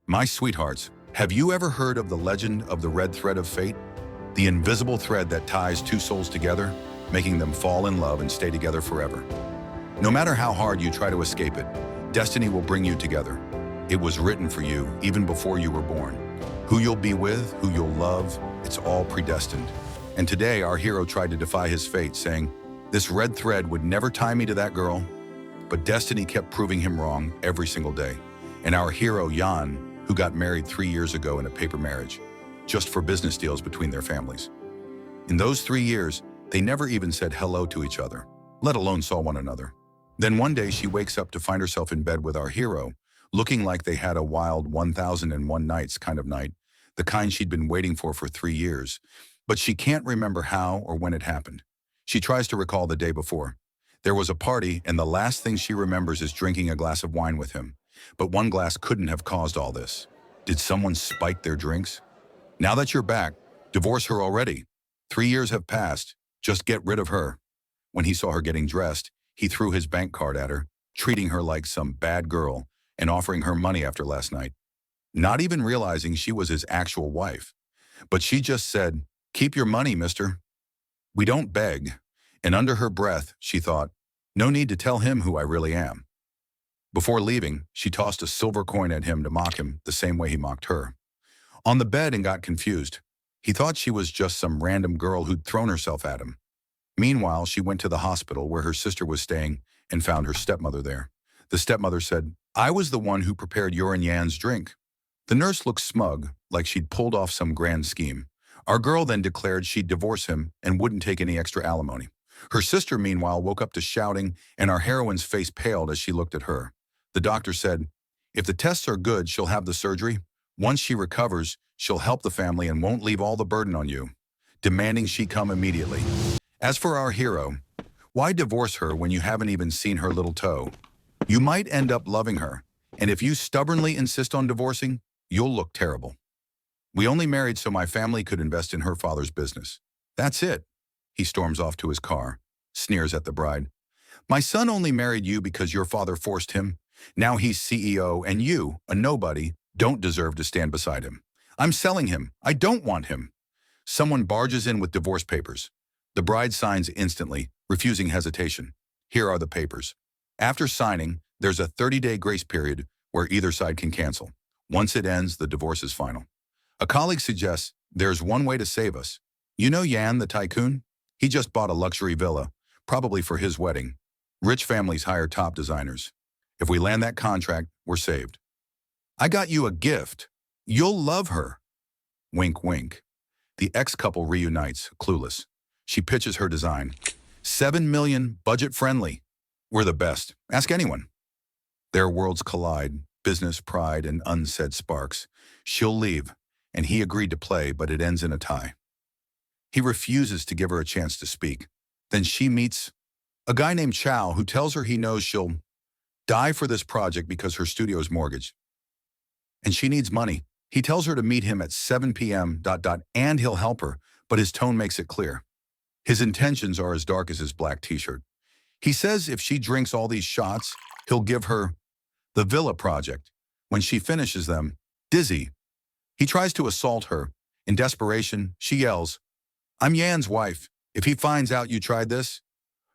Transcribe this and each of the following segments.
My sweethearts, have you ever heard of the legend of the red thread of fate? The invisible thread that ties two souls together, making them fall in love and stay together forever. No matter how hard you try to escape it, destiny will bring you together. It was written for you even before you were born. Who you'll be with, who you'll love, it's all predestined. And today our hero tried to defy his fate, saying, "This red thread would never tie me to that girl." But destiny kept proving him wrong every single day. And our hero, Jan, who got married 3 years ago in a paper marriage, just for business deals between their families. In those 3 years, they never even said hello to each other, let alone saw one another. Then one day she wakes up to find herself in bed with our hero, looking like they had a wild 1001 nights kind of night, the kind she'd been waiting for 3 years. But she can't remember how or when it happened. She tries to recall the day before. There was a party, and the last thing she remembers is drinking a glass of wine with him. But one glass couldn't have caused all this. Did someone spike their drinks? Now that you're back, divorce her already. 3 years have passed. Just get rid of her. When he saw her getting dressed, he threw his bank card at her, treating her like some bad girl and offering her money after last night. Not even realizing she was his actual wife. But she just said, "Keep your money, mister." We don't beg. And under her breath, she thought, no need to tell him who I really am. Before leaving, she tossed a silver coin at him to mock him the same way he mocked her. On the bed and got confused. He thought she was just some random girl who'd thrown herself at him. Meanwhile, she went to the hospital where her sister was staying and found her stepmother there. The stepmother said, "I was the one who prepared your and Jan's drink." The nurse looked smug, like she'd pulled off some grand scheme. Our girl then declared she'd divorce him and wouldn't take any extra alimony. Her sister, meanwhile, woke up to shouting, and our heroine's face paled as she looked at her. The doctor said, "If the tests are good, she'll have the surgery. Once she recovers, she'll help the family and won't leave all the burden on you," demanding she come immediately. As for our hero, why divorce her when you haven't even seen her little toe? You might end up loving her, and if you stubbornly insist on divorcing, you'll look terrible. "We only married so my family could invest in her father's business. That's it." He storms off to his car, sneers at the bride. "My son only married you because your father forced him. Now he's CEO, and you, a nobody, don't deserve to stand beside him. I'm selling him. I don't want him." Someone barges in with divorce papers. The bride signs instantly, refusing hesitation. Here are the papers. After signing, there's a 30-day grace period where either side can cancel. Once it ends, the divorce is final. A colleague suggests, "There's one way to save us. You know Jan, the tycoon? He just bought a luxury villa, probably for his wedding. Rich families hire top designers. If we land that contract, we're saved. I got you a gift. You'll love her." Wink, wink. The ex-couple reunites, clueless. She pitches her design. 7 million, budget-friendly. We're the best. Ask anyone. Their worlds collide, business, pride, and unsaid sparks. She'll leave, and he agreed to play, but it ends in a tie. He refuses to give her a chance to speak. Then she meets a guy named Chow who tells her he knows she'll die for this project because her studio's mortgaged. And she needs money. He tells her to meet him at 7 p.m. and he'll help her, but his tone makes it clear. His intentions are as dark as his black t-shirt. He says if she drinks all these shots, he'll give her the villa project. When she finishes them, dizzy, he tries to assault her. In desperation, she yells, "I'm Jan's wife. If he finds out you tried this,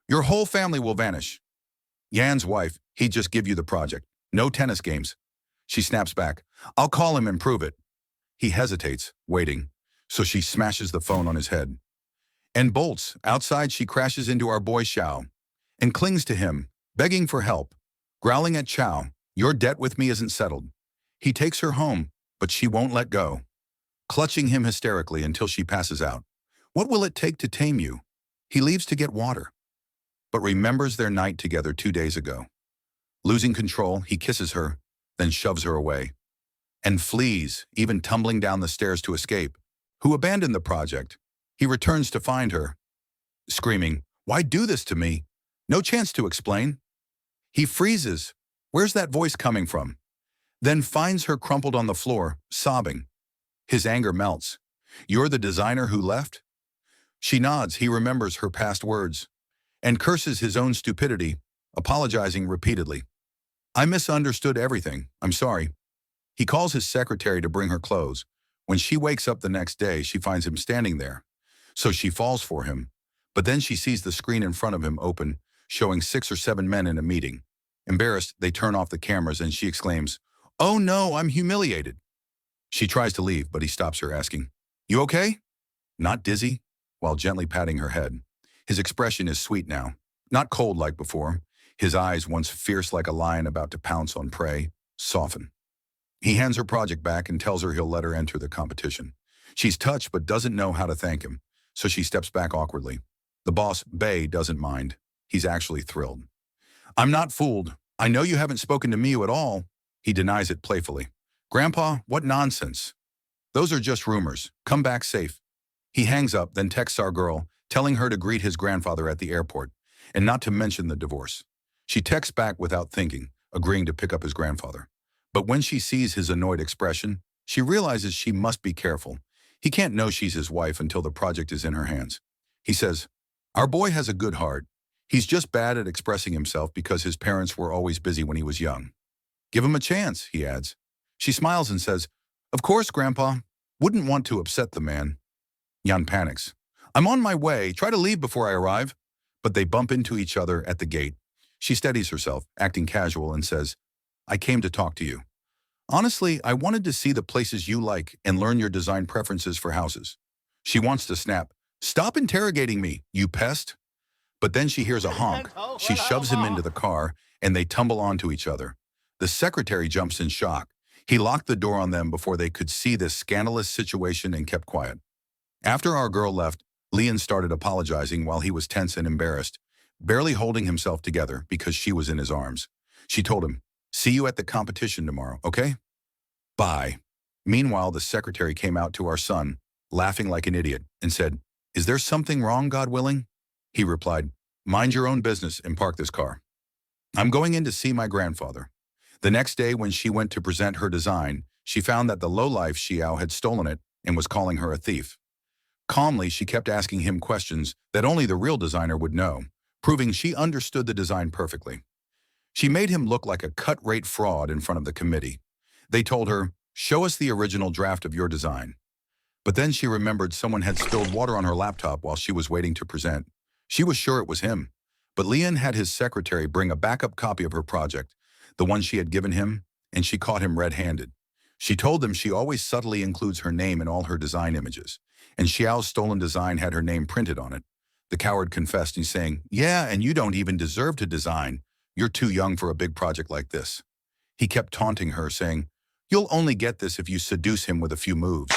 your whole family will vanish." Jan's wife, he'd just give you the project. No tennis games. She snaps back, "I'll call him and prove it." He hesitates, waiting, so she smashes the phone on his head and bolts. Outside, she crashes into our boy Chow and clings to him, begging for help, growling at Chow, "Your debt with me isn't settled." He takes her home, but she won't let go, clutching him hysterically until she passes out. "What will it take to tame you?" He leaves to get water, but remembers their night together 2 days ago. Losing control, he kisses her, then shoves her away, and flees, even tumbling down the stairs to escape. Who abandoned the project? He returns to find her, screaming, "Why do this to me?" No chance to explain. He freezes. Where's that voice coming from? Then finds her crumpled on the floor, sobbing. His anger melts. "You're the designer who left?" She nods. He remembers her past words and curses his own stupidity, apologizing repeatedly. "I misunderstood everything. I'm sorry." He calls his secretary to bring her clothes. When she wakes up the next day, she finds him standing there. So she falls for him. But then she sees the screen in front of him open, showing 6 or 7 men in a meeting. Embarrassed, they turn off the cameras and she exclaims, "Oh no, I'm humiliated." She tries to leave, but he stops her, asking, "You okay?" "Not dizzy?" while gently patting her head. His expression is sweet now, not cold like before. His eyes, once fierce like a lion about to pounce on prey, soften. He hands her project back and tells her he'll let her enter the competition. She's touched but doesn't know how to thank him, so she steps back awkwardly. The boss, Bay, doesn't mind. He's actually thrilled. "I'm not fooled. I know you haven't spoken to Miu at all." He denies it playfully. "Grandpa, what nonsense. Those are just rumors. Come back safe." He hangs up, then texts our girl, telling her to greet his grandfather at the airport, and not to mention the divorce. She texts back without thinking, agreeing to pick up his grandfather. But when she sees his annoyed expression, she realizes she must be careful. He can't know she's his wife until the project is in her hands. He says, "Our boy has a good heart. He's just bad at expressing himself because his parents were always busy when he was young. Give him a chance," he adds. She smiles and says, "Of course, Grandpa. Wouldn't want to upset the man." Jan panics. "I'm on my way. Try to leave before I arrive." But they bump into each other at the gate. She steadies herself, acting casual, and says, "I came to talk to you. Honestly, I wanted to see the places you like and learn your design preferences for houses." She wants to snap, "Stop interrogating me, you pest." But then she hears a honk. She shoves him into the car, and they tumble onto each other. The secretary jumps in shock. He locked the door on them before they could see this scandalous situation and kept quiet. After our girl left, Leon started apologizing while he was tense and embarrassed, barely holding himself together because she was in his arms. She told him, "See you at the competition tomorrow, okay? Bye." Meanwhile, the secretary came out to our son, laughing like an idiot, and said, "Is there something wrong, God willing?" He replied, "Mind your own business and park this car. I'm going in to see my grandfather." The next day, when she went to present her design, she found that the lowlife Xiao had stolen it and was calling her a thief. Calmly, she kept asking him questions that only the real designer would know, proving she understood the design perfectly. She made him look like a cut-rate fraud in front of the committee. They told her, "Show us the original draft of your design." But then she remembered someone had spilled water on her laptop while she was waiting to present. She was sure it was him, but Leon had his secretary bring a backup copy of her project, the one she had given him, and she caught him red-handed. She told them she always subtly includes her name in all her design images, and Xiao's stolen design had her name printed on it. The coward confessed, and saying, "Yeah, and you don't even deserve to design. You're too young for a big project like this." He kept taunting her, saying, "You'll only get this if you seduce him with a few moves."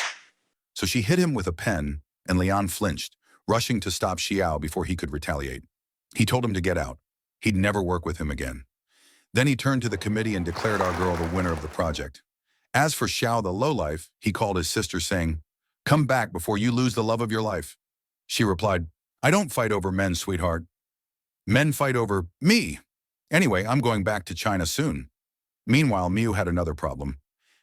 So she hit him with a pen, and Leon flinched, rushing to stop Xiao before he could retaliate. He told him to get out. He'd never work with him again. Then he turned to the committee and declared our girl the winner of the project. As for Xiao the lowlife, he called his sister, saying, "Come back before you lose the love of your life." She replied, "I don't fight over men, sweetheart. Men fight over me. Anyway, I'm going back to China soon." Meanwhile, Miu had another problem: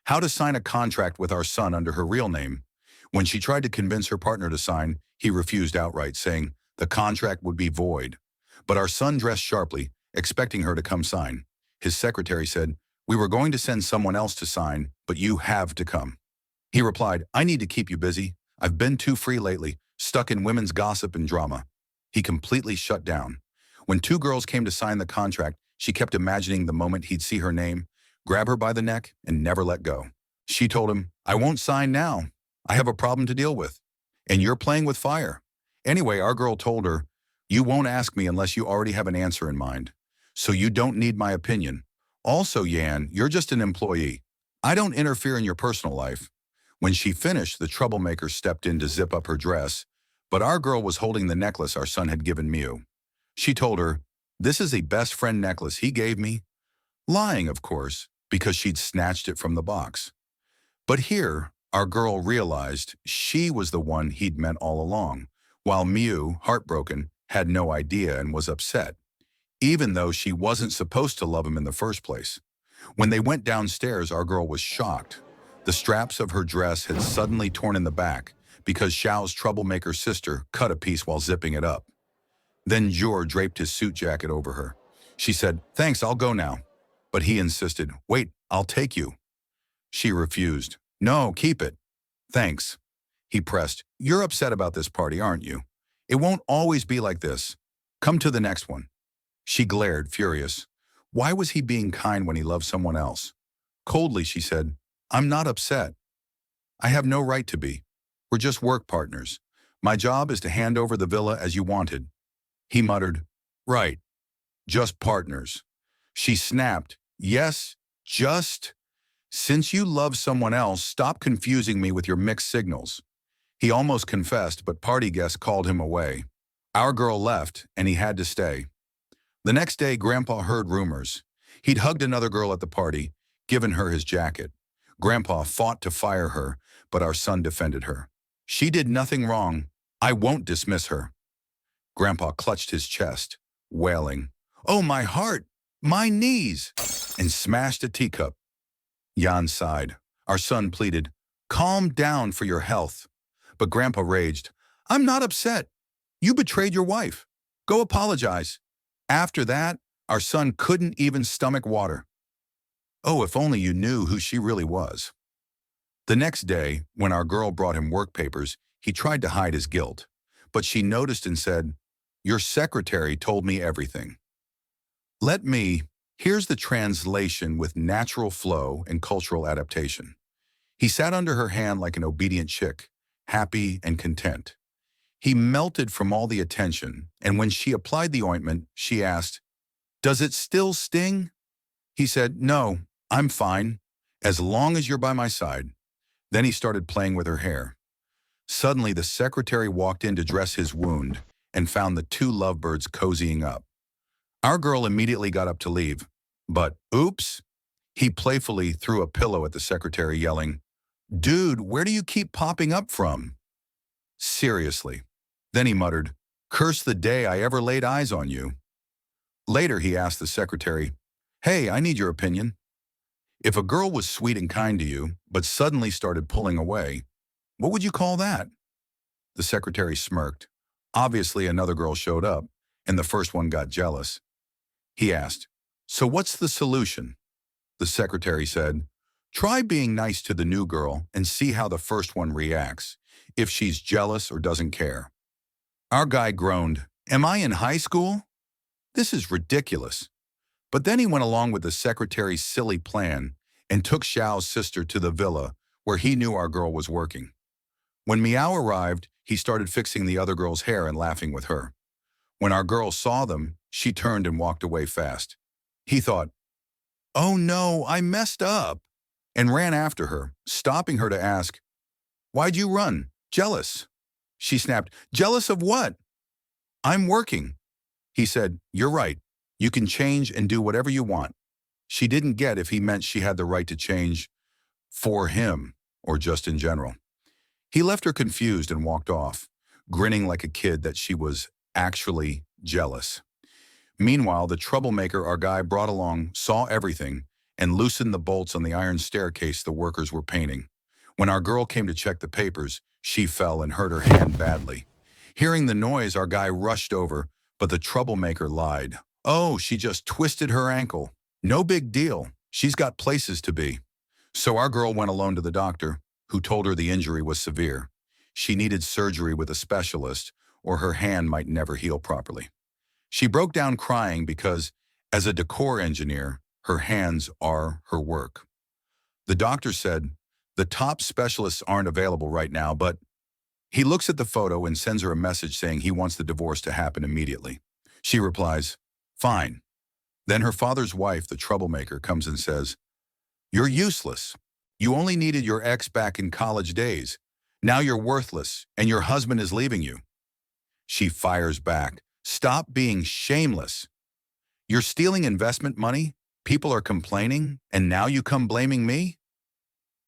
how to sign a contract with our son under her real name. When she tried to convince her partner to sign, he refused outright, saying the contract would be void. But our son dressed sharply, expecting her to come sign. His secretary said, "We were going to send someone else to sign, but you have to come." He replied, "I need to keep you busy. I've been too free lately, stuck in women's gossip and drama." He completely shut down. When two girls came to sign the contract, she kept imagining the moment he'd see her name, grab her by the neck, and never let go. She told him, "I won't sign now. I have a problem to deal with. And you're playing with fire." Anyway, our girl told her, "You won't ask me unless you already have an answer in mind. So you don't need my opinion. Also, Yan, you're just an employee. I don't interfere in your personal life." When she finished, the troublemaker stepped in to zip up her dress, but our girl was holding the necklace our son had given Miu. She told her, "This is a best friend necklace he gave me." Lying, of course, because she'd snatched it from the box. But here, our girl realized she was the one he'd meant all along, while Miu, heartbroken, had no idea and was upset, even though she wasn't supposed to love him in the first place. When they went downstairs, our girl was shocked. The straps of her dress had suddenly torn in the back because Xiao's troublemaker sister cut a piece while zipping it up. Then Jor draped his suit jacket over her. She said, "Thanks, I'll go now." But he insisted, "Wait, I'll take you." She refused. No, keep it. Thanks. He pressed. You're upset about this party, aren't you? It won't always be like this. Come to the next one. She glared, furious. Why was he being kind when he loved someone else? Coldly, she said, I'm not upset. I have no right to be. We're just work partners. My job is to hand over the villa as you wanted. He muttered, Right, just partners. She snapped, Yes, just. Since you love someone else, stop confusing me with your mixed signals. He almost confessed, but party guests called him away. Our girl left, and he had to stay. The next day, Grandpa heard rumors. He'd hugged another girl at the party, given her his jacket. Grandpa fought to fire her, but our son defended her. She did nothing wrong. I won't dismiss her. Grandpa clutched his chest, wailing, Oh, my heart, my knees, and smashed a teacup. Jan sighed. Our son pleaded, Calm down for your health. But Grandpa raged, I'm not upset. You betrayed your wife. Go apologize. After that, our son couldn't even stomach water. Oh, if only you knew who she really was. The next day, when our girl brought him work papers, he tried to hide his guilt. But she noticed and said, Your secretary told me everything. Here's the translation with natural flow and cultural adaptation. He sat under her hand like an obedient chick, happy and content. He melted from all the attention, and when she applied the ointment, she asked, Does it still sting? He said, No, I'm fine, as long as you're by my side. Then he started playing with her hair. Suddenly, the secretary walked in to dress his wound and found the two lovebirds cozying up. Our girl immediately got up to leave, but oops, he playfully threw a pillow at the secretary, yelling, Dude, where do you keep popping up from? Seriously. Then he muttered, Curse the day I ever laid eyes on you. Later, he asked the secretary, Hey, I need your opinion. If a girl was sweet and kind to you, but suddenly started pulling away, what would you call that? The secretary smirked. Obviously, another girl showed up, and the first one got jealous. He asked, So what's the solution? The secretary said, Try being nice to the new girl and see how the first one reacts, if she's jealous or doesn't care. Our guy groaned, Am I in high school? This is ridiculous. But then he went along with the secretary's silly plan and took Xiao's sister to the villa where he knew our girl was working. When Miao arrived, he started fixing the other girl's hair and laughing with her. When our girl saw them, she turned and walked away fast. He thought, Oh no, I messed up, and ran after her, stopping her to ask, Why'd you run? Jealous. She snapped, Jealous of what? I'm working. He said, You're right. You can change and do whatever you want. She didn't get if he meant she had the right to change for him or just in general. He left her confused and walked off, grinning like a kid that she was actually jealous. Meanwhile, the troublemaker our guy brought along saw everything and loosened the bolts on the iron staircase the workers were painting. When our girl came to check the papers, she fell and hurt her hand badly. Hearing the noise, our guy rushed over, but the troublemaker lied. Oh, she just twisted her ankle. No big deal. She's got places to be. So our girl went alone to the doctor, who told her the injury was severe. She needed surgery with a specialist, or her hand might never heal properly. She broke down crying because, as a decor engineer, her hands are her work. The doctor said, The top specialists aren't available right now, but he looks at the photo and sends her a message saying he wants the divorce to happen immediately. She replies, Fine. Then her father's wife, the troublemaker, comes and says, You're useless. You only needed your ex back in college days. Now you're worthless, and your husband is leaving you. She fires back, Stop being shameless. You're stealing investment money, people are complaining, and now you come blaming me?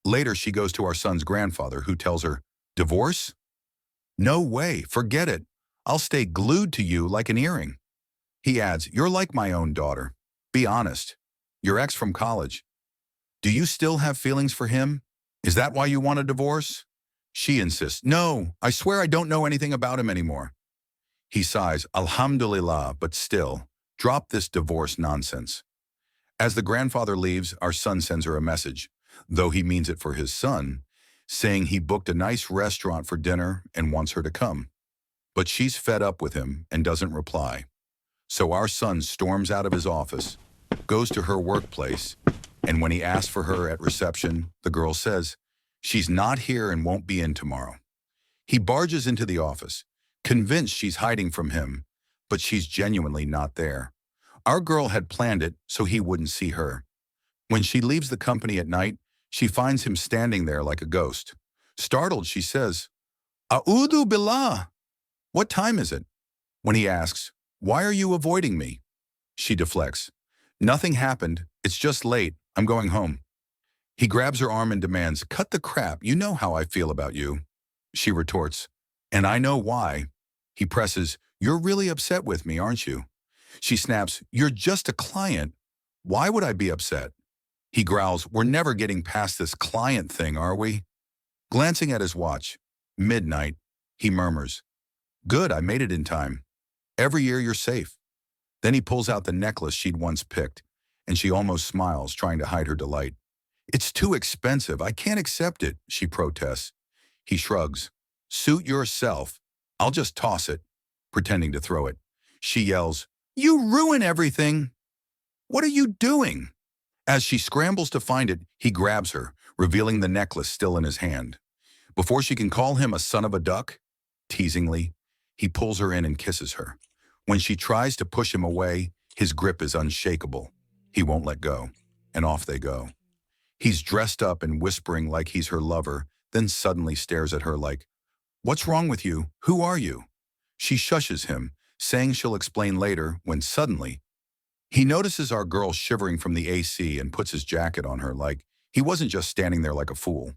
Later, she goes to our son's grandfather, who tells her, Divorce? No way, forget it. I'll stay glued to you like an earring. He adds, You're like my own daughter. Be honest. Your ex from college. Do you still have feelings for him? Is that why you want a divorce? She insists, No, I swear I don't know anything about him anymore. He sighs, Alhamdulillah, but still, drop this divorce nonsense. As the grandfather leaves, our son sends her a message. though he means it for his son, saying he booked a nice restaurant for dinner and wants her to come. But she's fed up with him and doesn't reply. So our son storms out of his office, goes to her workplace, and when he asks for her at reception, the girl says, she's not here and won't be in tomorrow. He barges into the office, convinced she's hiding from him, but she's genuinely not there. Our girl had planned it so he wouldn't see her. When she leaves the company at night, she finds him standing there like a ghost. Startled, she says, A'udhu billah. What time is it? When he asks, why are you avoiding me? She deflects. Nothing happened. It's just late. I'm going home. He grabs her arm and demands, cut the crap. You know how I feel about you. She retorts, and I know why. He presses, you're really upset with me, aren't you? She snaps, you're just a client. Why would I be upset? He growls, we're never getting past this client thing, are we? Glancing at his watch, midnight, he murmurs, good, I made it in time. Every year you're safe. Then he pulls out the necklace she'd once picked, and she almost smiles, trying to hide her delight. It's too expensive. I can't accept it, she protests. He shrugs. Suit yourself. I'll just toss it, pretending to throw it. She yells, you ruin everything. What are you doing? As she scrambles to find it, he grabs her, revealing the necklace still in his hand. Before she can call him a son of a duck, teasingly, he pulls her in and kisses her. When she tries to push him away, his grip is unshakable. He won't let go, and off they go. He's dressed up and whispering like he's her lover, then suddenly stares at her like, what's wrong with you? Who are you? She shushes him, saying she'll explain later, when suddenly, he notices our girl shivering from the AC and puts his jacket on her like he wasn't just standing there like a fool.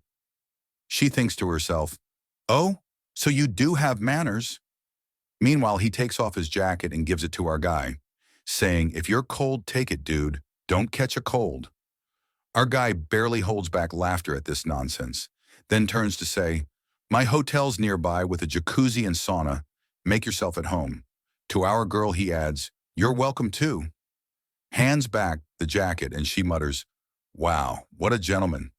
She thinks to herself, oh, so you do have manners. Meanwhile, he takes off his jacket and gives it to our guy, saying, if you're cold, take it, dude. Don't catch a cold. Our guy barely holds back laughter at this nonsense, then turns to say, my hotel's nearby with a jacuzzi and sauna. Make yourself at home. To our girl, he adds, you're welcome too. Hands back the jacket and she mutters, wow, what a gentleman.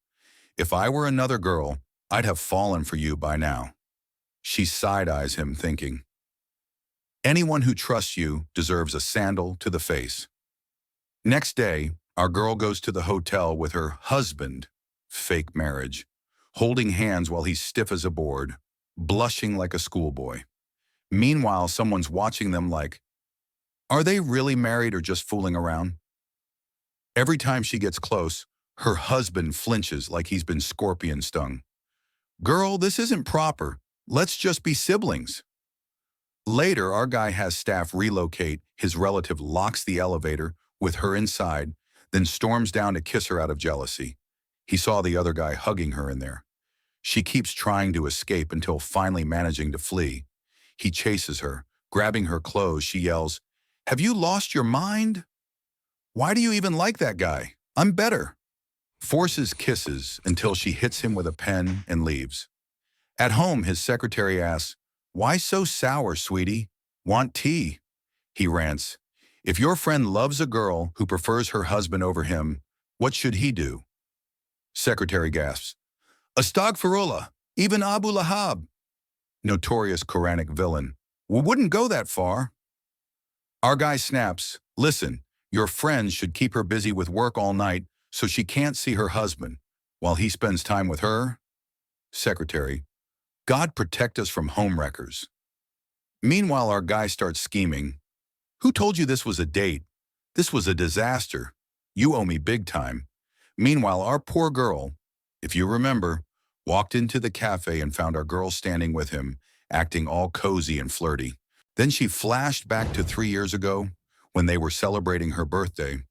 If I were another girl, I'd have fallen for you by now. She side-eyes him, thinking, anyone who trusts you deserves a sandal to the face. Next day, our girl goes to the hotel with her husband, fake marriage, holding hands while he's stiff as a board, blushing like a schoolboy. Meanwhile, someone's watching them like, are they really married or just fooling around? Every time she gets close, her husband flinches like he's been scorpion stung. Girl, this isn't proper. Let's just be siblings. Later, our guy has staff relocate. His relative locks the elevator with her inside, then storms down to kiss her out of jealousy. He saw the other guy hugging her in there. She keeps trying to escape until finally managing to flee. He chases her. Grabbing her clothes, she yells, have you lost your mind? Why do you even like that guy? I'm better. Forces kisses until she hits him with a pen and leaves. At home, his secretary asks, why so sour, sweetie? Want tea? He rants, if your friend loves a girl who prefers her husband over him, what should he do? Secretary gasps, Astagfirullah, even Abu Lahab. Notorious Quranic villain. We wouldn't go that far. Our guy snaps, listen, your friend should keep her busy with work all night so she can't see her husband while he spends time with her. Secretary, God protect us from homewreckers. Meanwhile, our guy starts scheming. Who told you this was a date? This was a disaster. You owe me big time. Meanwhile, our poor girl, if you remember, walked into the cafe and found our girl standing with him, acting all cozy and flirty. Then she flashed back to 3 years ago when they were celebrating her birthday,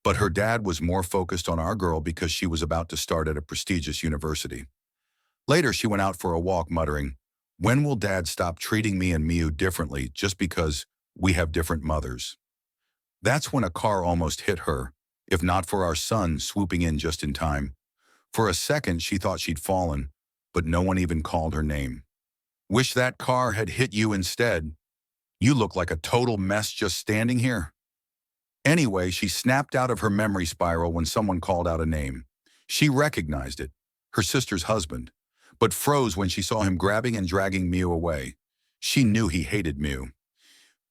but her dad was more focused on our girl because she was about to start at a prestigious university. Later, she went out for a walk muttering, when will dad stop treating me and Miu differently just because we have different mothers? That's when a car almost hit her, if not for our son swooping in just in time. For a second, she thought she'd fallen, but no one even called her name. Wish that car had hit you instead. You look like a total mess just standing here. Anyway, she snapped out of her memory spiral when someone called out a name. She recognized it, her sister's husband, but froze when she saw him grabbing and dragging Miu away. She knew he hated Miu.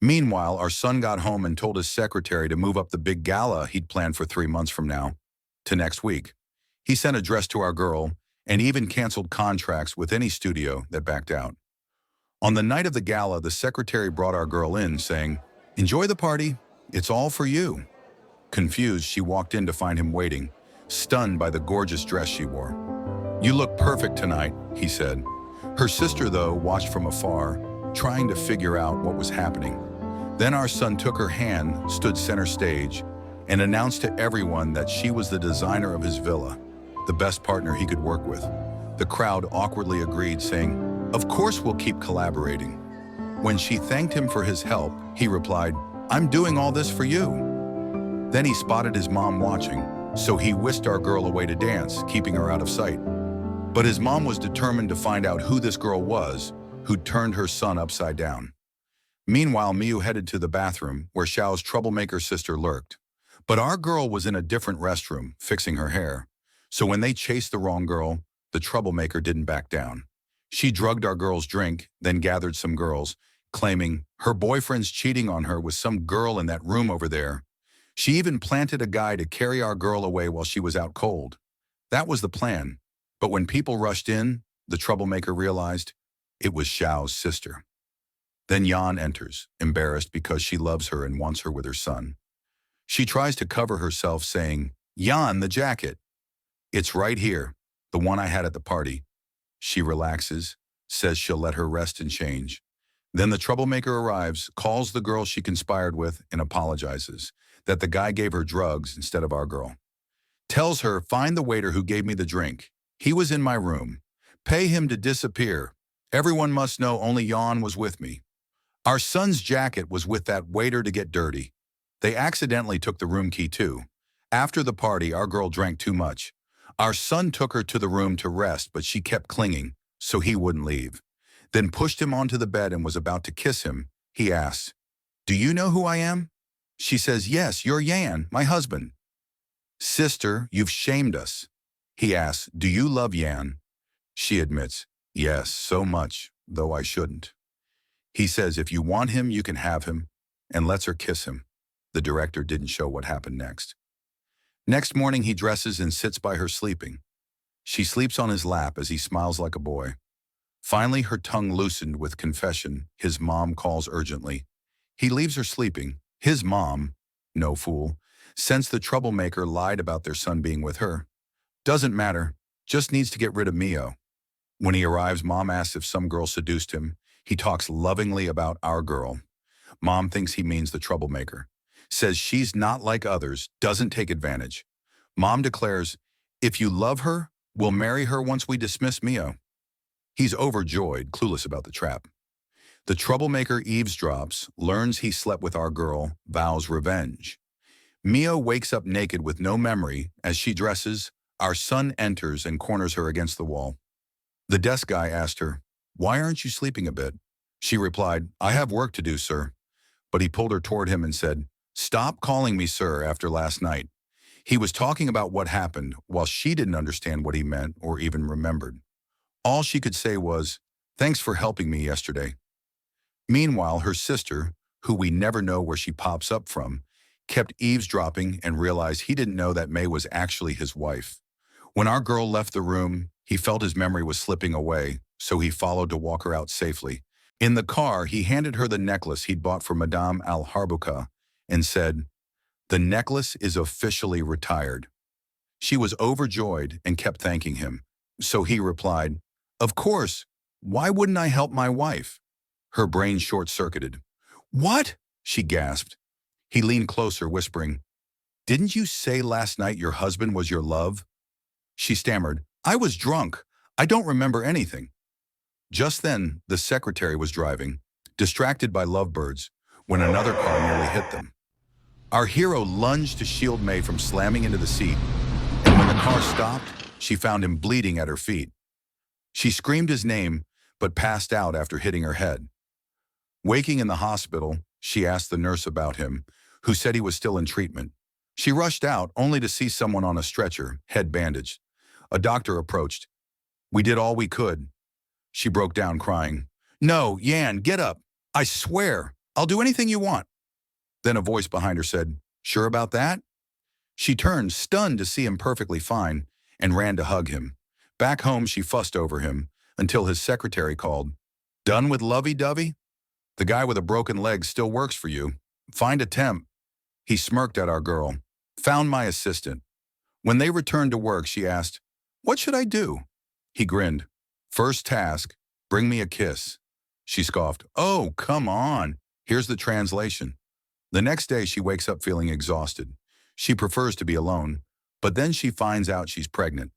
Meanwhile, our son got home and told his secretary to move up the big gala he'd planned for 3 months from now to next week. He sent a dress to our girl and even canceled contracts with any studio that backed out. On the night of the gala, the secretary brought our girl in, saying, "Enjoy the party. It's all for you." Confused, she walked in to find him waiting, stunned by the gorgeous dress she wore. "You look perfect tonight," he said. Her sister, though, watched from afar, trying to figure out what was happening. Then our son took her hand, stood center stage, and announced to everyone that she was the designer of his villa, the best partner he could work with. The crowd awkwardly agreed, saying, "Of course we'll keep collaborating." When she thanked him for his help, he replied, "I'm doing all this for you." Then he spotted his mom watching, so he whisked our girl away to dance, keeping her out of sight. But his mom was determined to find out who this girl was, who'd turned her son upside down. Meanwhile, Miu headed to the bathroom, where Xiao's troublemaker sister lurked. But our girl was in a different restroom, fixing her hair. So when they chased the wrong girl, the troublemaker didn't back down. She drugged our girl's drink, then gathered some girls, claiming her boyfriend's cheating on her with some girl in that room over there. She even planted a guy to carry our girl away while she was out cold. That was the plan. But when people rushed in, the troublemaker realized it was Xiao's sister. Then Yan enters, embarrassed because she loves her and wants her with her son. She tries to cover herself, saying, "Yan, the jacket. It's right here, the one I had at the party." She relaxes, says she'll let her rest and change. Then the troublemaker arrives, calls the girl she conspired with, and apologizes that the guy gave her drugs instead of our girl. Tells her, "Find the waiter who gave me the drink. He was in my room. Pay him to disappear. Everyone must know only Yan was with me." Our son's jacket was with that waiter to get dirty. They accidentally took the room key too. After the party, our girl drank too much. Our son took her to the room to rest, but she kept clinging, so he wouldn't leave. Then pushed him onto the bed and was about to kiss him. He asked, "Do you know who I am?" She says, "Yes, you're Yan, my husband." "Sister, you've shamed us." He asks, "Do you love Yan?" She admits, "Yes, so much, though I shouldn't." He says, "If you want him, you can have him," and lets her kiss him. The director didn't show what happened next. Next morning, he dresses and sits by her sleeping. She sleeps on his lap as he smiles like a boy. Finally, her tongue loosened with confession. His mom calls urgently. He leaves her sleeping. His mom, no fool, since the troublemaker lied about their son being with her. Doesn't matter, just needs to get rid of Mio. When he arrives, Mom asks if some girl seduced him. He talks lovingly about our girl. Mom thinks he means the troublemaker. Says she's not like others, doesn't take advantage. Mom declares, "If you love her, we'll marry her once we dismiss Mio." He's overjoyed, clueless about the trap. The troublemaker eavesdrops, learns he slept with our girl, vows revenge. Mio wakes up naked with no memory. As she dresses, our son enters and corners her against the wall. The desk guy asked her, "Why aren't you sleeping a bit?" She replied, "I have work to do, sir." But he pulled her toward him and said, "Stop calling me sir after last night." He was talking about what happened, while she didn't understand what he meant or even remembered. All she could say was, "Thanks for helping me yesterday." Meanwhile, her sister, who we never know where she pops up from, kept eavesdropping and realized he didn't know that May was actually his wife. When our girl left the room, he felt his memory was slipping away, so he followed to walk her out safely. In the car, he handed her the necklace he'd bought for Madame Al-Harbuka and said, "The necklace is officially retired." She was overjoyed and kept thanking him. So he replied, "Of course, why wouldn't I help my wife?" Her brain short-circuited. "What?" she gasped. He leaned closer, whispering, "Didn't you say last night your husband was your love?" She stammered, "I was drunk. I don't remember anything." Just then, the secretary was driving, distracted by lovebirds, when another car nearly hit them. Our hero lunged to shield May from slamming into the seat, and when the car stopped, she found him bleeding at her feet. She screamed his name, but passed out after hitting her head. Waking in the hospital, she asked the nurse about him, who said he was still in treatment. She rushed out, only to see someone on a stretcher, head bandaged. A doctor approached. We did all we could. She broke down crying. No, Yan, get up. I swear, I'll do anything you want. Then a voice behind her said, Sure about that? She turned, stunned to see him perfectly fine, and ran to hug him. Back home, she fussed over him until his secretary called. Done with lovey-dovey? The guy with a broken leg still works for you. Find a temp. He smirked at our girl. Found my assistant. When they returned to work, she asked, What should I do? He grinned. First task, bring me a kiss. She scoffed. Oh, come on. Here's the translation. The next day, she wakes up feeling exhausted. She prefers to be alone, but then she finds out she's pregnant.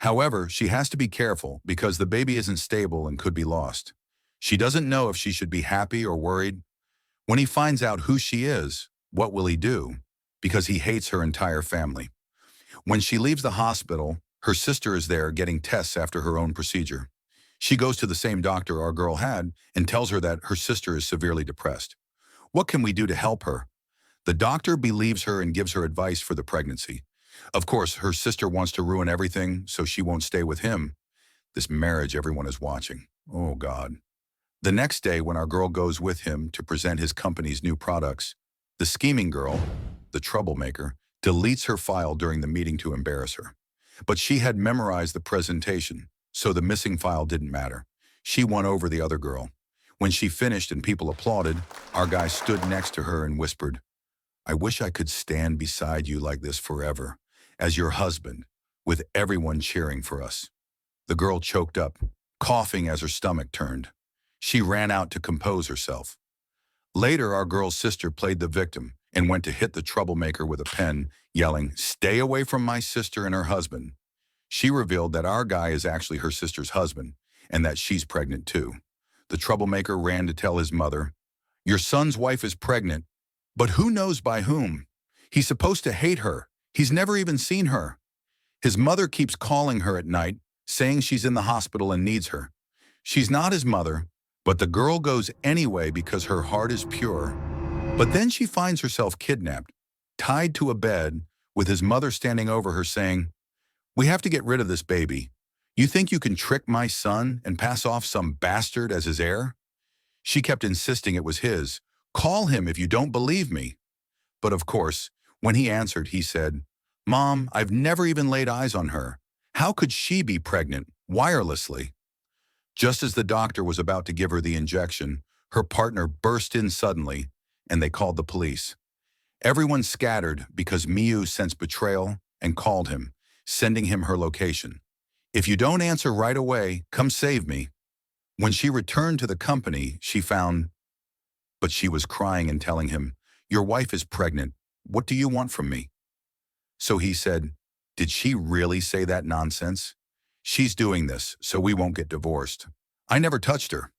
However, she has to be careful because the baby isn't stable and could be lost. She doesn't know if she should be happy or worried. When he finds out who she is, what will he do? Because he hates her entire family. When she leaves the hospital, her sister is there getting tests after her own procedure. She goes to the same doctor our girl had and tells her that her sister is severely depressed. What can we do to help her? The doctor believes her and gives her advice for the pregnancy. Of course, her sister wants to ruin everything, so she won't stay with him. This marriage everyone is watching. Oh, God. The next day, when our girl goes with him to present his company's new products, the scheming girl, the troublemaker, deletes her file during the meeting to embarrass her. But she had memorized the presentation, so the missing file didn't matter. She won over the other girl. When she finished and people applauded, our guy stood next to her and whispered, I wish I could stand beside you like this forever, as your husband, with everyone cheering for us. The girl choked up, coughing as her stomach turned. She ran out to compose herself. Later, our girl's sister played the victim and went to hit the troublemaker with a pen, yelling, Stay away from my sister and her husband. She revealed that our guy is actually her sister's husband and that she's pregnant too. The troublemaker ran to tell his mother, Your son's wife is pregnant, but who knows by whom? He's supposed to hate her. He's never even seen her. His mother keeps calling her at night, saying she's in the hospital and needs her. She's not his mother, but the girl goes anyway because her heart is pure. But then she finds herself kidnapped, tied to a bed, with his mother standing over her saying, We have to get rid of this baby. You think you can trick my son and pass off some bastard as his heir? She kept insisting it was his. Call him if you don't believe me. But of course, when he answered, he said, Mom, I've never even laid eyes on her. How could she be pregnant, wirelessly? Just as the doctor was about to give her the injection, her partner burst in suddenly, and they called the police. Everyone scattered because Miu sensed betrayal and called him, sending him her location. If you don't answer right away, come save me. When she returned to the company, she found, but she was crying and telling him, Your wife is pregnant. What do you want from me? So he said, Did she really say that nonsense? She's doing this so we won't get divorced. I never touched her.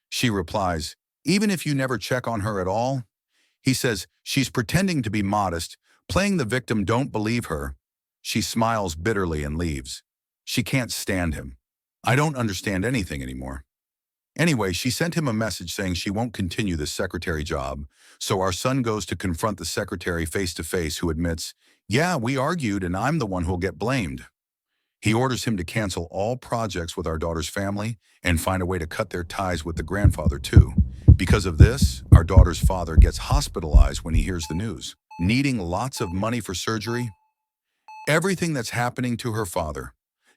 She replies, Even if you never check on her at all? He says, She's pretending to be modest, playing the victim, don't believe her. She smiles bitterly and leaves. She can't stand him. I don't understand anything anymore. Anyway, she sent him a message saying she won't continue this secretary job, so our son goes to confront the secretary face-to-face, who admits, Yeah, we argued and I'm the one who'll get blamed. He orders him to cancel all projects with our daughter's family and find a way to cut their ties with the grandfather too. Because of this, our daughter's father gets hospitalized when he hears the news, needing lots of money for surgery. Everything that's happening to her father.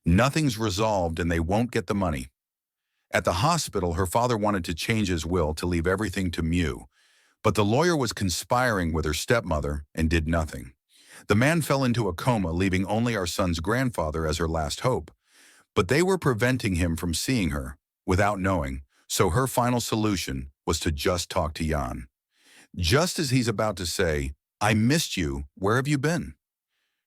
Nothing's resolved and they won't get the money. At the hospital, her father wanted to change his will to leave everything to Miu, but the lawyer was conspiring with her stepmother and did nothing. The man fell into a coma, leaving only our son's grandfather as her last hope. But they were preventing him from seeing her, without knowing, so her final solution was to just talk to Jan. Just as he's about to say, I missed you, where have you been?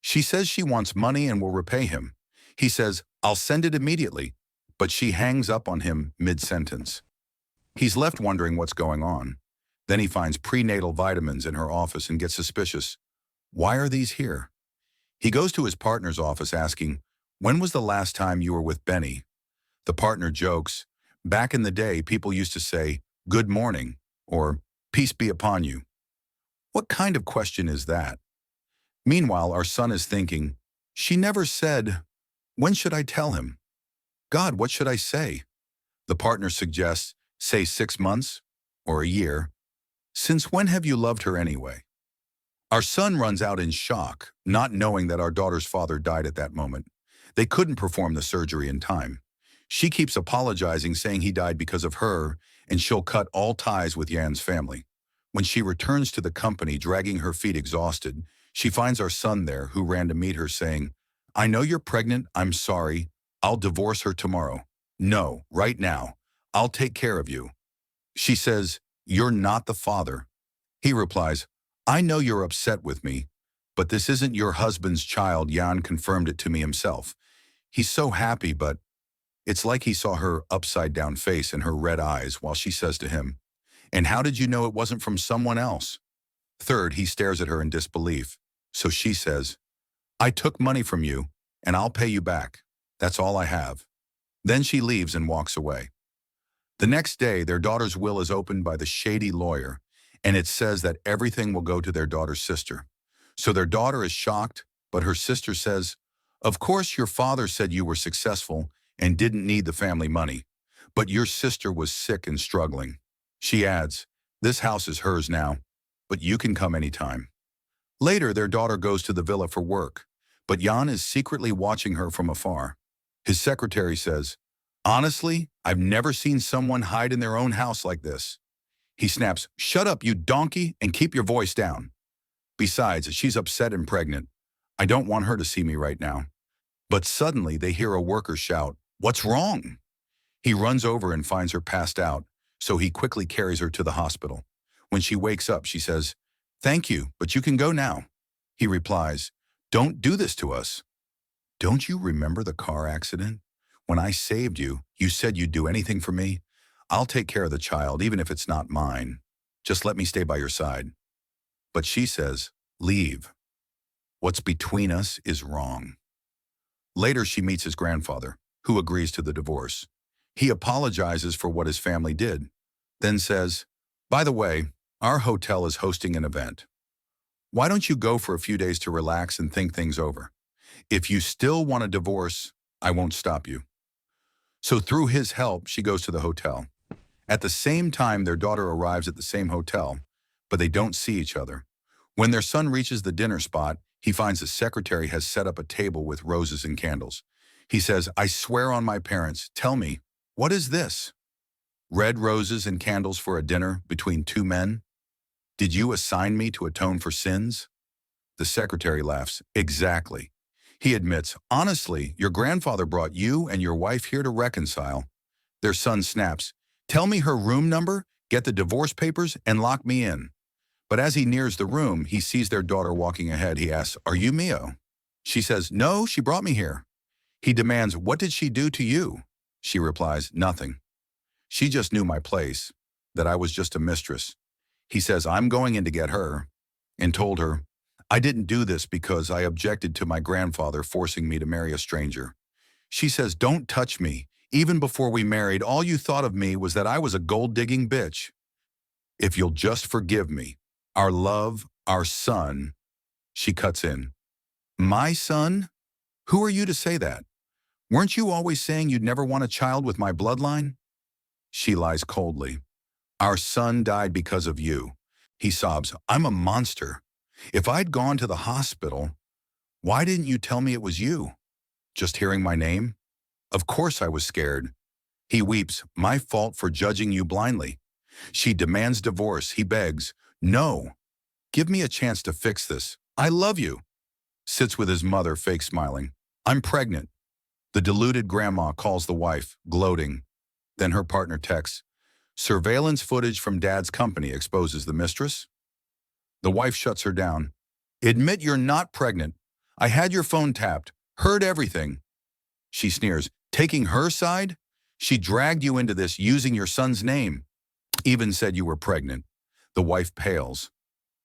She says she wants money and will repay him. He says, I'll send it immediately, but she hangs up on him mid-sentence. He's left wondering what's going on. Then he finds prenatal vitamins in her office and gets suspicious. Why are these here? He goes to his partner's office asking, When was the last time you were with Benny? The partner jokes, Back in the day, people used to say, Good morning, or Peace be upon you. What kind of question is that? Meanwhile, our son is thinking, She never said, When should I tell him? God, what should I say? The partner suggests, say 6 months or a year. Since when have you loved her anyway? Our son runs out in shock, not knowing that our daughter's father died at that moment. They couldn't perform the surgery in time. She keeps apologizing, saying he died because of her, and she'll cut all ties with Jan's family. When she returns to the company, dragging her feet exhausted, she finds our son there, who ran to meet her, saying, I know you're pregnant, I'm sorry. I'll divorce her tomorrow. No, right now. I'll take care of you. She says, you're not the father. He replies, I know you're upset with me, but this isn't your husband's child. Jan confirmed it to me himself. He's so happy, but it's like he saw her upside-down face and her red eyes while she says to him, and how did you know it wasn't from someone else? Third, he stares at her in disbelief. So she says, I took money from you, and I'll pay you back. That's all I have. Then she leaves and walks away. The next day, their daughter's will is opened by the shady lawyer, and it says that everything will go to their daughter's sister. So their daughter is shocked, but her sister says, of course your father said you were successful and didn't need the family money, but your sister was sick and struggling. She adds, this house is hers now, but you can come anytime. Later, their daughter goes to the villa for work, but Jan is secretly watching her from afar. His secretary says, honestly, I've never seen someone hide in their own house like this. He snaps, shut up, you donkey, and keep your voice down. Besides, she's upset and pregnant. I don't want her to see me right now. But suddenly they hear a worker shout, what's wrong? He runs over and finds her passed out, so he quickly carries her to the hospital. When she wakes up, she says, thank you, but you can go now. He replies, don't do this to us. Don't you remember the car accident? When I saved you, you said you'd do anything for me. I'll take care of the child, even if it's not mine. Just let me stay by your side. But she says, leave. What's between us is wrong. Later, she meets his grandfather, who agrees to the divorce. He apologizes for what his family did, then says, by the way, our hotel is hosting an event. Why don't you go for a few days to relax and think things over? If you still want a divorce, I won't stop you. So through his help, she goes to the hotel. At the same time, their daughter arrives at the same hotel, but they don't see each other. When their son reaches the dinner spot, he finds the secretary has set up a table with roses and candles. He says, I swear on my parents, tell me, what is this? Red roses and candles for a dinner between two men? Did you assign me to atone for sins? The secretary laughs, exactly. He admits, honestly, your grandfather brought you and your wife here to reconcile. Their son snaps, tell me her room number, get the divorce papers, and lock me in. But as he nears the room, he sees their daughter walking ahead. He asks, are you Mio? She says, no, she brought me here. He demands, what did she do to you? She replies, nothing. She just knew my place, that I was just a mistress. He says, I'm going in to get her, and told her, I didn't do this because I objected to my grandfather forcing me to marry a stranger. She says, don't touch me. Even before we married, all you thought of me was that I was a gold-digging bitch. If you'll just forgive me, our love, our son, she cuts in. My son? Who are you to say that? Weren't you always saying you'd never want a child with my bloodline? She lies coldly. Our son died because of you. He sobs, I'm a monster. If I'd gone to the hospital, why didn't you tell me it was you? Just hearing my name? Of course I was scared. He weeps, my fault for judging you blindly. She demands divorce. He begs, no. Give me a chance to fix this. I love you. Sits with his mother, fake smiling. I'm pregnant. The deluded grandma calls the wife, gloating. Then her partner texts, surveillance footage from dad's company exposes the mistress. The wife shuts her down. Admit you're not pregnant. I had your phone tapped, heard everything. She sneers, taking her side? She dragged you into this using your son's name. Even said you were pregnant. The wife pales.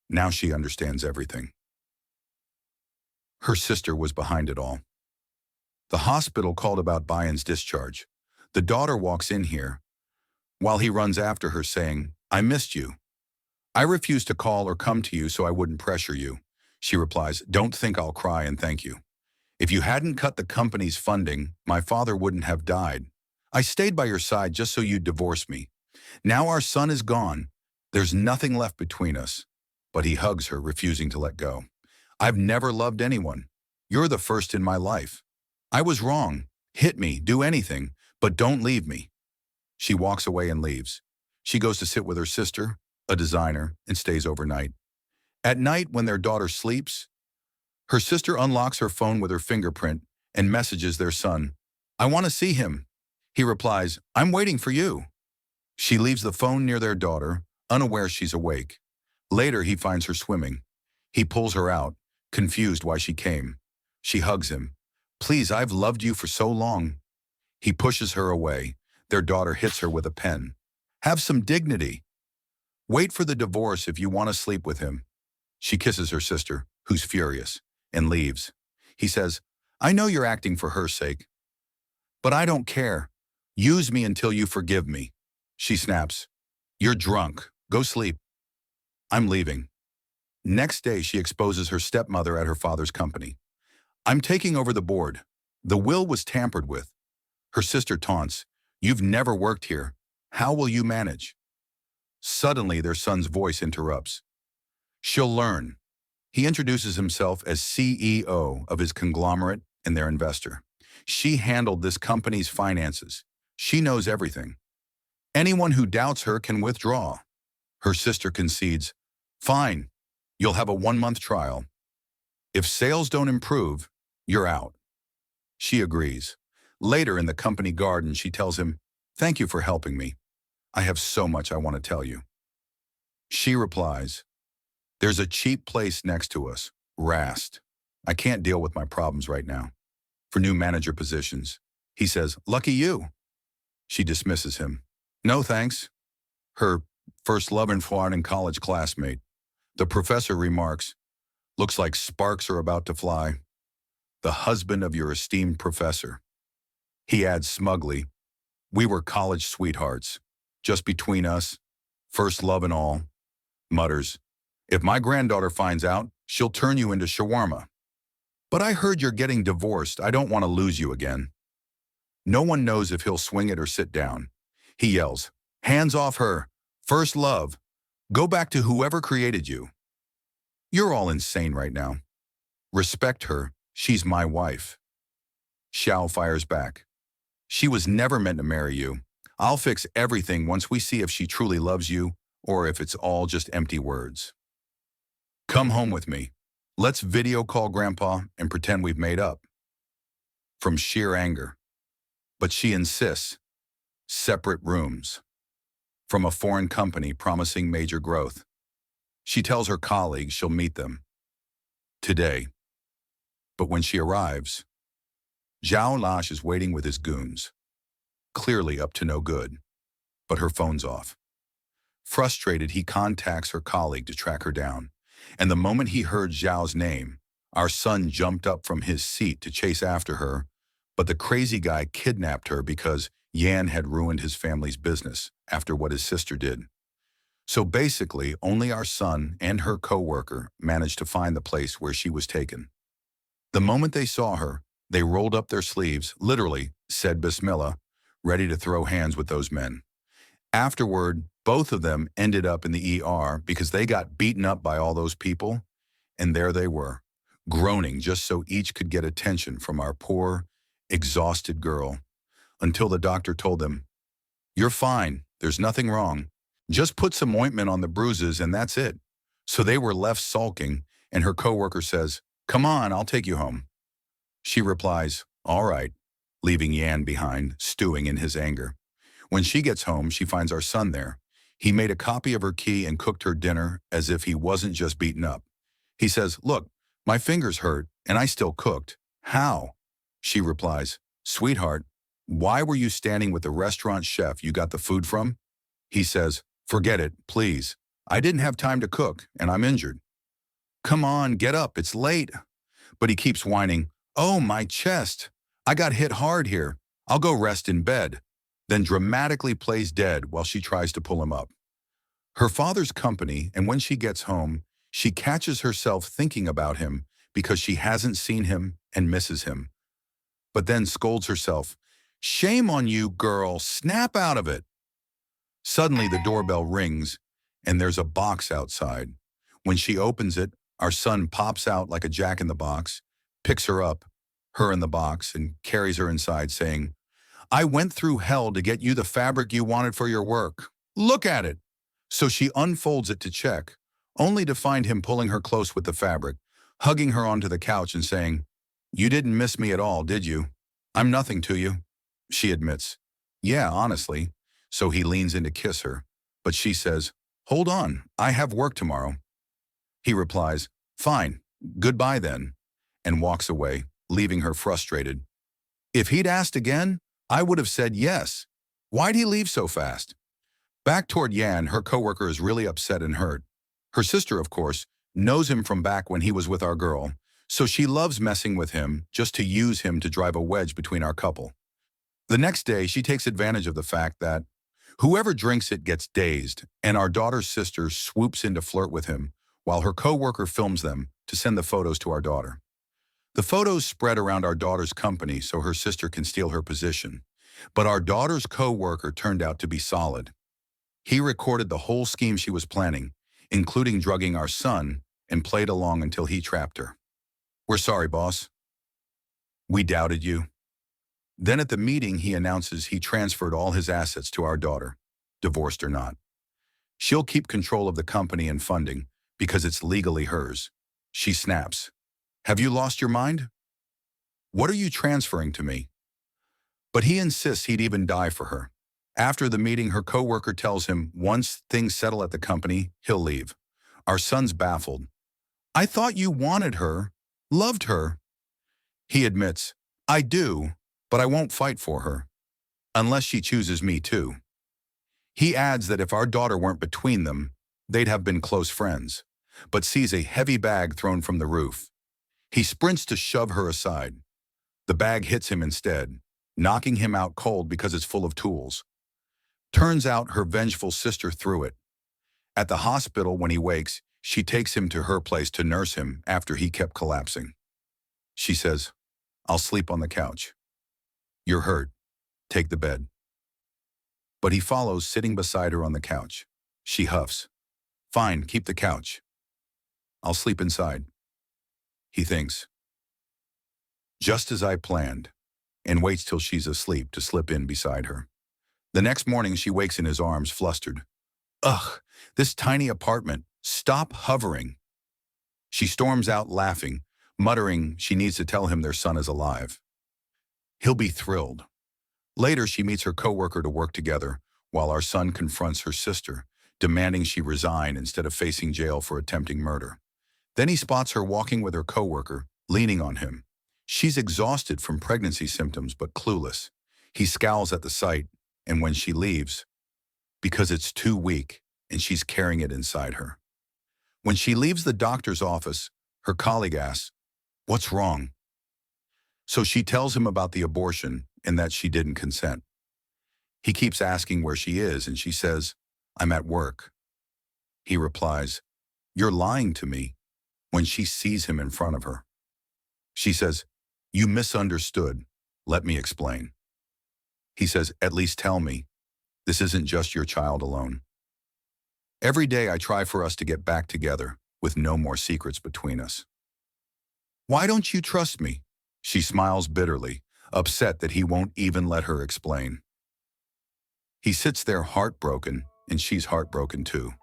Now she understands everything. Her sister was behind it all. The hospital called about Bayan's discharge. The daughter walks in here, while he runs after her saying, I missed you. I refused to call or come to you so I wouldn't pressure you. She replies, don't think I'll cry and thank you. If you hadn't cut the company's funding, my father wouldn't have died. I stayed by your side just so you'd divorce me. Now our son is gone. There's nothing left between us." But he hugs her, refusing to let go. "I've never loved anyone. You're the first in my life. I was wrong. Hit me, do anything, but don't leave me." She walks away and leaves. She goes to sit with her sister, a designer, and stays overnight. At night, when their daughter sleeps, her sister unlocks her phone with her fingerprint and messages their son. "I want to see him." He replies, "I'm waiting for you." She leaves the phone near their daughter, unaware she's awake. Later, he finds her swimming. He pulls her out, confused why she came. She hugs him. "Please, I've loved you for so long." He pushes her away. Their daughter hits her with a pen. "Have some dignity. Wait for the divorce if you want to sleep with him." She kisses her sister, who's furious, and leaves. He says, "I know you're acting for her sake, but I don't care. Use me until you forgive me." She snaps, "You're drunk. Go sleep. I'm leaving." Next day, she exposes her stepmother at her father's company. "I'm taking over the board. The will was tampered with." Her sister taunts, "You've never worked here. How will you manage?" Suddenly, their son's voice interrupts. "She'll learn." He introduces himself as CEO of his conglomerate and their investor. "She handled this company's finances. She knows everything. Anyone who doubts her can withdraw." Her sister concedes, "Fine, you'll have a 1-month trial. If sales don't improve, you're out." She agrees. Later in the company garden, she tells him, "Thank you for helping me. I have so much I want to tell you." She replies, "There's a cheap place next to us, Rast. I can't deal with my problems right now." For new manager positions, he says, "Lucky you." She dismisses him. "No thanks." Her first love and foreign college classmate. The professor remarks, "Looks like sparks are about to fly." "The husband of your esteemed professor." He adds smugly, "We were college sweethearts. Just between us, first love and all." Mutters, "If my granddaughter finds out, she'll turn you into shawarma. But I heard you're getting divorced. I don't want to lose you again." No one knows if he'll swing it or sit down. He yells, "Hands off her. First love. Go back to whoever created you. You're all insane right now. Respect her. She's my wife." Xiao fires back, "She was never meant to marry you. I'll fix everything once we see if she truly loves you or if it's all just empty words. Come home with me. Let's video call Grandpa and pretend we've made up." From sheer anger. But she insists. Separate rooms. From a foreign company promising major growth. She tells her colleagues she'll meet them today. But when she arrives, Zhao Lash is waiting with his goons, clearly up to no good, but her phone's off. Frustrated, he contacts her colleague to track her down, and the moment he heard Zhao's name, our son jumped up from his seat to chase after her, but the crazy guy kidnapped her because Yan had ruined his family's business after what his sister did. So basically, only our son and her co-worker managed to find the place where she was taken. The moment they saw her, they rolled up their sleeves, literally said Bismillah, ready to throw hands with those men. Afterward, both of them ended up in the ER because they got beaten up by all those people, and there they were, groaning just so each could get attention from our poor, exhausted girl, until the doctor told them, "You're fine, there's nothing wrong. Just put some ointment on the bruises and that's it." So they were left sulking, and her coworker says, "Come on, I'll take you home." She replies, "All right," leaving Yan behind, stewing in his anger. When she gets home, she finds our son there. He made a copy of her key and cooked her dinner as if he wasn't just beaten up. He says, "Look, my fingers hurt, and I still cooked. How?" She replies, "Sweetheart, why were you standing with the restaurant chef you got the food from?" He says, "Forget it, please. I didn't have time to cook, and I'm injured." "Come on, get up, it's late." But he keeps whining, "Oh, my chest. I got hit hard here. I'll go rest in bed." Then dramatically plays dead while she tries to pull him up. Her father's company, and when she gets home, she catches herself thinking about him because she hasn't seen him and misses him, but then scolds herself. Shame on you, girl. Snap out of it. Suddenly, the doorbell rings, and there's a box outside. When she opens it, our son pops out like a jack-in-the-box, picks her up, her in the box, and carries her inside, saying, I went through hell to get you the fabric you wanted for your work. Look at it. So she unfolds it to check, only to find him pulling her close with the fabric, hugging her onto the couch and saying, You didn't miss me at all, did you? I'm nothing to you. She admits, Yeah, honestly. So he leans in to kiss her, but she says, Hold on, I have work tomorrow. He replies, Fine, goodbye then, and walks away, leaving her frustrated. If he'd asked again, I would have said yes. Why'd he leave so fast? Back toward Yan, her coworker is really upset and hurt. Her sister, of course, knows him from back when he was with our girl, so she loves messing with him just to use him to drive a wedge between our couple. The next day, she takes advantage of the fact that whoever drinks it gets dazed, and our daughter's sister swoops in to flirt with him, while her coworker films them to send the photos to our daughter. The photos spread around our daughter's company so her sister can steal her position, but our daughter's coworker turned out to be solid. He recorded the whole scheme she was planning, including drugging our son, and played along until he trapped her. We're sorry, boss. We doubted you. Then at the meeting, he announces he transferred all his assets to our daughter, divorced or not. She'll keep control of the company and funding because it's legally hers. She snaps. Have you lost your mind? What are you transferring to me? But he insists he'd even die for her. After the meeting, her coworker tells him once things settle at the company, he'll leave. Our son's baffled. I thought you wanted her, loved her. He admits, I do, but I won't fight for her, unless she chooses me too. He adds that if our daughter weren't between them, they'd have been close friends, but sees a heavy bag thrown from the roof. He sprints to shove her aside. The bag hits him instead, knocking him out cold because it's full of tools. Turns out her vengeful sister threw it. At the hospital, when he wakes, she takes him to her place to nurse him after he kept collapsing. She says, I'll sleep on the couch. You're hurt. Take the bed. But he follows, sitting beside her on the couch. She huffs. Fine, keep the couch. I'll sleep inside. He thinks. Just as I planned, and waits till she's asleep to slip in beside her. The next morning, she wakes in his arms, flustered. Ugh, this tiny apartment. Stop hovering. She storms out laughing, muttering she needs to tell him their son is alive. He'll be thrilled. Later, she meets her coworker to work together, while our son confronts her sister, demanding she resign instead of facing jail for attempting murder. Then he spots her walking with her coworker, leaning on him. She's exhausted from pregnancy symptoms but clueless. He scowls at the sight, and when she leaves, because it's too weak and she's carrying it inside her. When she leaves the doctor's office, her colleague asks, What's wrong? So she tells him about the abortion and that she didn't consent. He keeps asking where she is, and she says, I'm at work. He replies, You're lying to me, when she sees him in front of her. She says, You misunderstood. Let me explain. He says, At least tell me. This isn't just your child alone. Every day I try for us to get back together with no more secrets between us. Why don't you trust me? She smiles bitterly, upset that he won't even let her explain. He sits there heartbroken, and she's heartbroken too.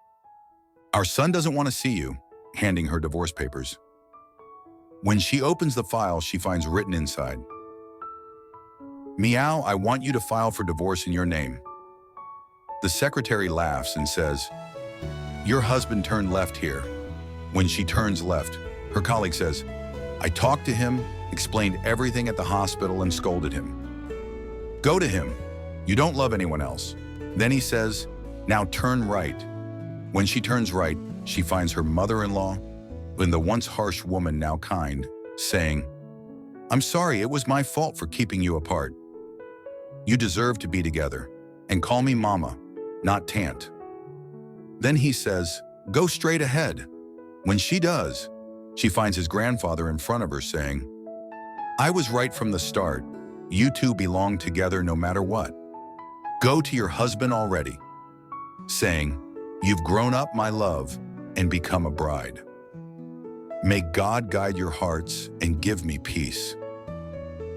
Our son doesn't want to see you, handing her divorce papers. When she opens the file, she finds written inside, Meow, I want you to file for divorce in your name. The secretary laughs and says, Your husband turned left here. When she turns left, her colleague says, I talked to him, explained everything at the hospital, and scolded him. Go to him. You don't love anyone else. Then he says, Now turn right. When she turns right, she finds her mother-in-law, and the once harsh woman now kind, saying, I'm sorry, it was my fault for keeping you apart. You deserve to be together, and call me Mama, not Tant. Then he says, Go straight ahead. When she does, She finds his grandfather in front of her saying, "I was right from the start. You two belong together no matter what. Go to your husband already," saying, "You've grown up, my love, and become a bride. May God guide your hearts and give me peace.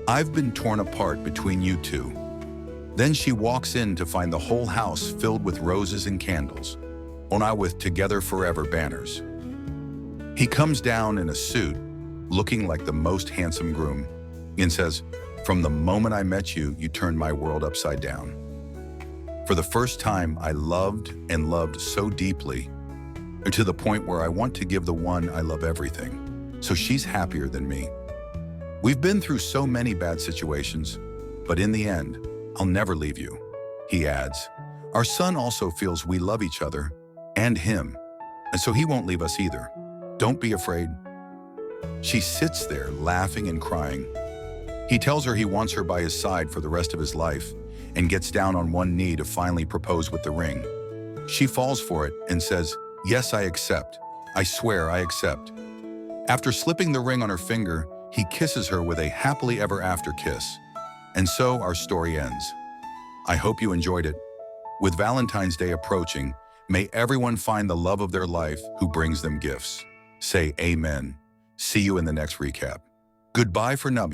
I've been torn apart between you two." Then she walks in to find the whole house filled with roses and candles, with "Together Forever" banners. He comes down in a suit, looking like the most handsome groom, and says, "From the moment I met you, you turned my world upside down. For the first time, I loved and loved so deeply, and to the point where I want to give the one I love everything, so she's happier than me. We've been through so many bad situations, but in the end, I'll never leave you," he adds. "Our son also feels we love each other and him, and so he won't leave us either. Don't be afraid." She sits there laughing and crying. He tells her he wants her by his side for the rest of his life and gets down on one knee to finally propose with the ring. She falls for it and says, "Yes, I accept. I swear I accept." After slipping the ring on her finger, he kisses her with a happily ever after kiss. And so our story ends. I hope you enjoyed it. With Valentine's Day approaching, may everyone find the love of their life who brings them gifts. Say amen. See you in the next recap. Goodbye for now.